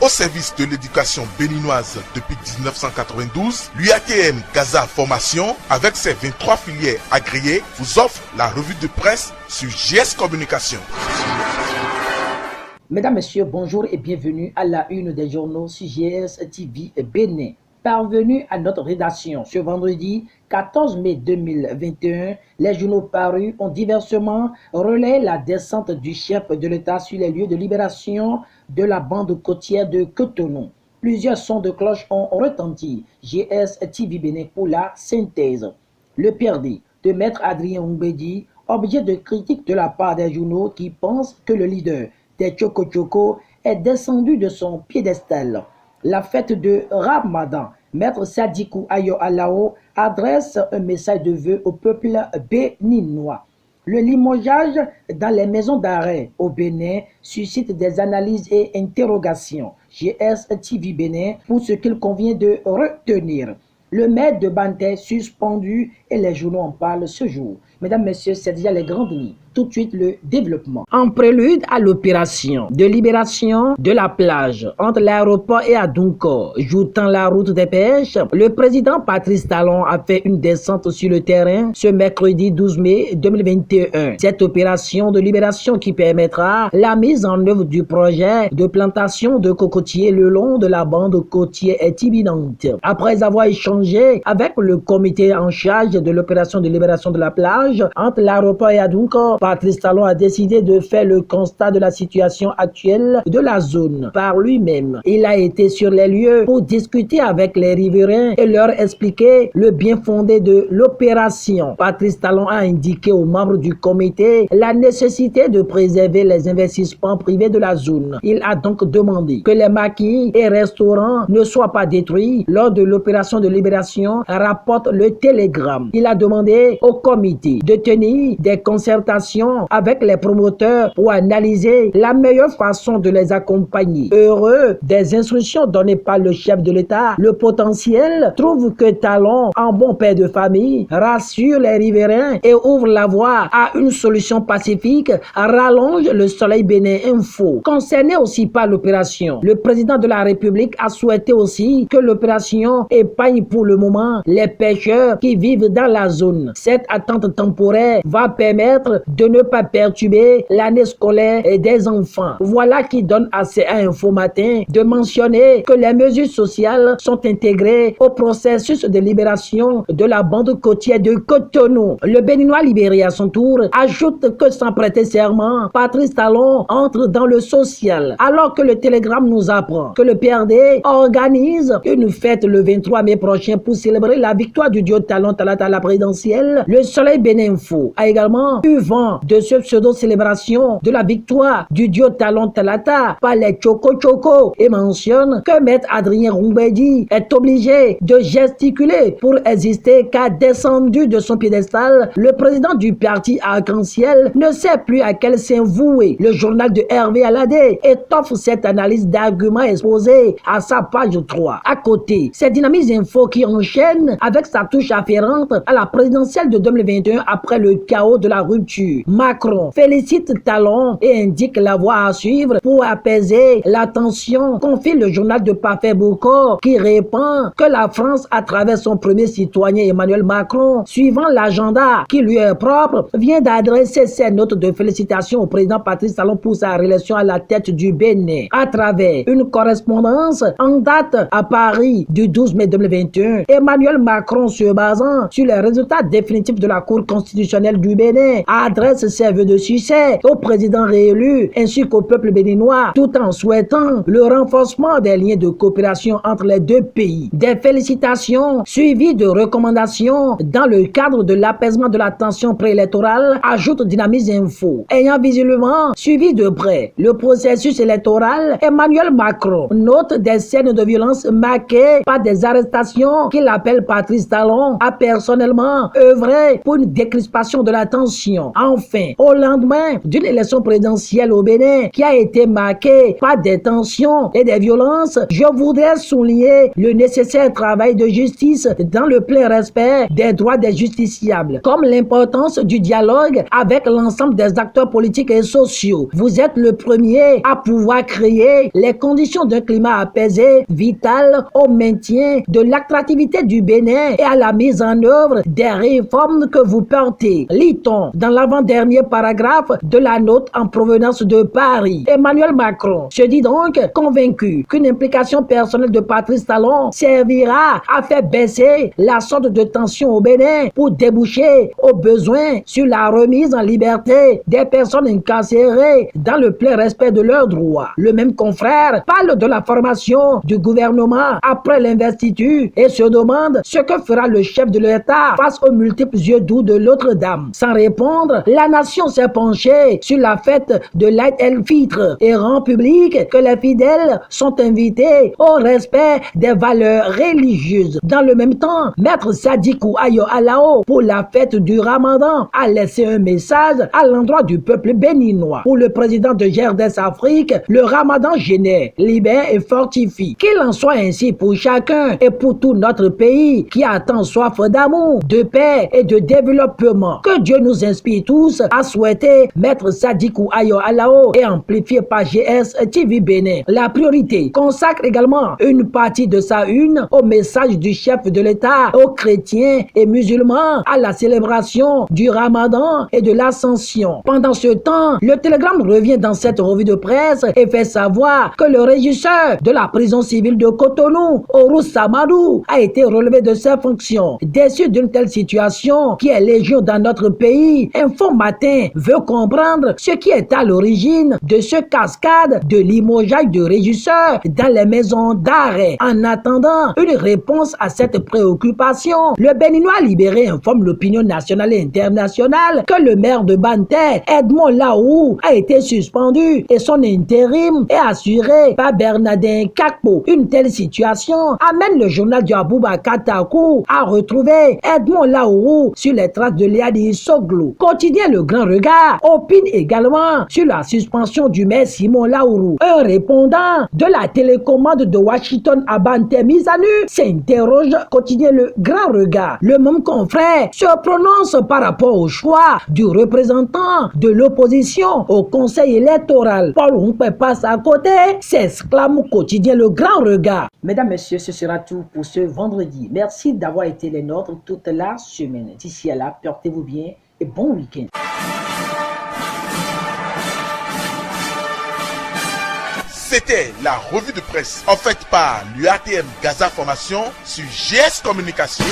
au service de l'éducation béninoise depuis 1992, l'UATM Gaza Formation, avec ses 23 filières agréées, vous offre la revue de presse sur JS Communication. Mesdames, Messieurs, bonjour et bienvenue à la une des journaux sur JS TV Bénin. Parvenus à notre rédaction ce vendredi 14 mai 2021, les journaux parus ont diversement relayé la descente du chef de l'État sur les lieux de libération de la bande côtière de Cotonou. Plusieurs sons de cloche ont retenti. JS TV Bénin pour la synthèse. Le PRD de Maître Adrien Oumbédi, objet de critique de la part des journaux qui pensent que le leader des Tchoko Tchoko est descendu de son piédestal. La fête de Ramadan, Maître Sadikou Ayo Alao adresse un message de vœux au peuple béninois. Le limogeage dans les maisons d'arrêt au Bénin suscite des analyses et interrogations. JS TV Bénin pour ce qu'il convient de retenir. Le maire de Banté suspendu et les journaux en parlent ce jour. Mesdames, Messieurs, c'est déjà les grandes lignes. Tout de suite, le développement. En prélude à l'opération de libération de la plage entre l'aéroport et Adunko, joutant la route des pêches, le président Patrice Talon a fait une descente sur le terrain ce mercredi 12 mai 2021. Cette opération de libération qui permettra la mise en œuvre du projet de plantation de cocotiers le long de la bande côtière est imminente. Après avoir échangé avec le comité en charge de l'opération de libération de la plage entre l'aéroport et Adunko, Patrice Talon a décidé de faire le constat de la situation actuelle de la zone par lui-même. Il a été sur les lieux pour discuter avec les riverains et leur expliquer le bien fondé de l'opération. Patrice Talon a indiqué aux membres du comité la nécessité de préserver les investissements privés de la zone. Il a donc demandé que les maquis et restaurants ne soient pas détruits lors de l'opération de libération, rapporte le Télégramme. Il a demandé au comité de tenir des concertations avec les promoteurs pour analyser la meilleure façon de les accompagner. Heureux des instructions données par le chef de l'État, le potentiel trouve que Talon, en bon père de famille, rassure les riverains et ouvre la voie à une solution pacifique, rallonge le Soleil Bénin Info. Concerné aussi par l'opération, le président de la République a souhaité aussi que l'opération épargne pour le moment les pêcheurs qui vivent dans la zone. Cette attente temporaire va permettre de ne pas perturber l'année scolaire des enfants. Voilà qui donne à CA Info Matin de mentionner que les mesures sociales sont intégrées au processus de libération de la bande côtière de Cotonou. Le Béninois libéré à son tour ajoute que sans prêter serment, Patrice Talon entre dans le social. Alors que le Télégramme nous apprend que le PRD organise une fête le 23 mai prochain pour célébrer la victoire du duo Talon Talata à la présidentielle, le Soleil Bénin Info a également eu vent de ce pseudo-célébration de la victoire du duo Talon Talata par les Tchoko Tchoko et mentionne que Maître Adrien Oumbédi est obligé de gesticuler pour exister car descendu de son piédestal, le président du parti Arc-en-Ciel ne sait plus à quel saint vouer. Le journal de Hervé Aladé étoffe cette analyse d'arguments exposés à sa page 3. À côté, c'est Dynamise Info qui enchaîne avec sa touche afférente à la présidentielle de 2021 après le chaos de la rupture. Macron félicite Talon et indique la voie à suivre pour apaiser la tension, confie le journal de Parfait Boucor qui répond que la France, à travers son premier citoyen Emmanuel Macron, suivant l'agenda qui lui est propre, vient d'adresser ses notes de félicitations au président Patrice Talon pour sa réélection à la tête du Bénin. À travers une correspondance en date à Paris du 12 mai 2021, Emmanuel Macron, se basant sur les résultats définitifs de la Cour constitutionnelle du Bénin, adresse ses vœux de succès au président réélu ainsi qu'au peuple béninois, tout en souhaitant le renforcement des liens de coopération entre les deux pays. Des félicitations suivies de recommandations dans le cadre de l'apaisement de la tension préélectorale, ajoute Dynamise Info. Ayant visiblement suivi de près le processus électoral, Emmanuel Macron note des scènes de violence marquées par des arrestations qu'il appelle Patrice Talon à personne personnellement œuvré pour une décrispation de la tension. Enfin, au lendemain d'une élection présidentielle au Bénin qui a été marquée par des tensions et des violences, je voudrais souligner le nécessaire travail de justice dans le plein respect des droits des justiciables, comme l'importance du dialogue avec l'ensemble des acteurs politiques et sociaux. Vous êtes le premier à pouvoir créer les conditions d'un climat apaisé, vital au maintien de l'attractivité du Bénin et à la mise en œuvre des réformes que vous portez. Lit-on dans l'avant-dernier paragraphe de la note en provenance de Paris. Emmanuel Macron se dit donc convaincu qu'une implication personnelle de Patrice Talon servira à faire baisser la sorte de tension au Bénin pour déboucher au besoin sur la remise en liberté des personnes incarcérées dans le plein respect de leurs droits. Le même confrère parle de la formation du gouvernement après l'investiture et se demande ce que fera le chef de l'État face aux multiples yeux doux de l'autre dame. Sans répondre, la nation s'est penchée sur la fête de l'Aïd el-Fitr et rend public que les fidèles sont invités au respect des valeurs religieuses. Dans le même temps, Maître Sadikou Ayo Alao, pour la fête du Ramadan, a laissé un message à l'endroit du peuple béninois. Pour le président de GRDS Afrique, le Ramadan génère, libère et fortifie. Qu'il en soit ainsi pour chacun et pour tout notre pays qui a tant soif d'amour, de paix et de développement. Que Dieu nous inspire tous à souhaiter Maître Sadikou Ayo Alao et amplifié par GS TV Bénin. La priorité consacre également une partie de sa une au message du chef de l'État, aux chrétiens et musulmans, à la célébration du Ramadan et de l'Ascension. Pendant ce temps, le Télégramme revient dans cette revue de presse et fait savoir que le régisseur de la prison civile de Cotonou, Orous Samadou, a été relevé de ses fonctions. Déçu d'une telle situation qui est légion dans notre pays, Info Matin veut comprendre ce qui est à l'origine de ce cascade de limogeage de régisseurs dans les maisons d'arrêt. En attendant une réponse à cette préoccupation, le Béninois libéré informe l'opinion nationale et internationale que le maire de Banter, Edmond Laou, a été suspendu et son intérim est assuré par Bernardin Kakpo. Une telle situation amène le journal du Aboubacar Takou à retrouver Edmond Laou sur les traces de Liadi Soglou. Quotidien Le Grand Regard opine également sur la suspension du maire Simon Laourou. Un répondant de la télécommande de Washington à Banter mise à nu s'interroge. Quotidien Le Grand Regard. Le même confrère se prononce par rapport au choix du représentant de l'opposition au conseil électoral. Paul Humpé passe à côté, s'exclame au quotidien Le Grand Regard. Mesdames, Messieurs, ce sera tout pour ce vendredi. Merci d'avoir été les nôtres toute la semaine. D'ici à là, portez-vous bien et bon week-end. C'était la revue de presse en fait par l'UATM Gaza Formation sur GS Communication.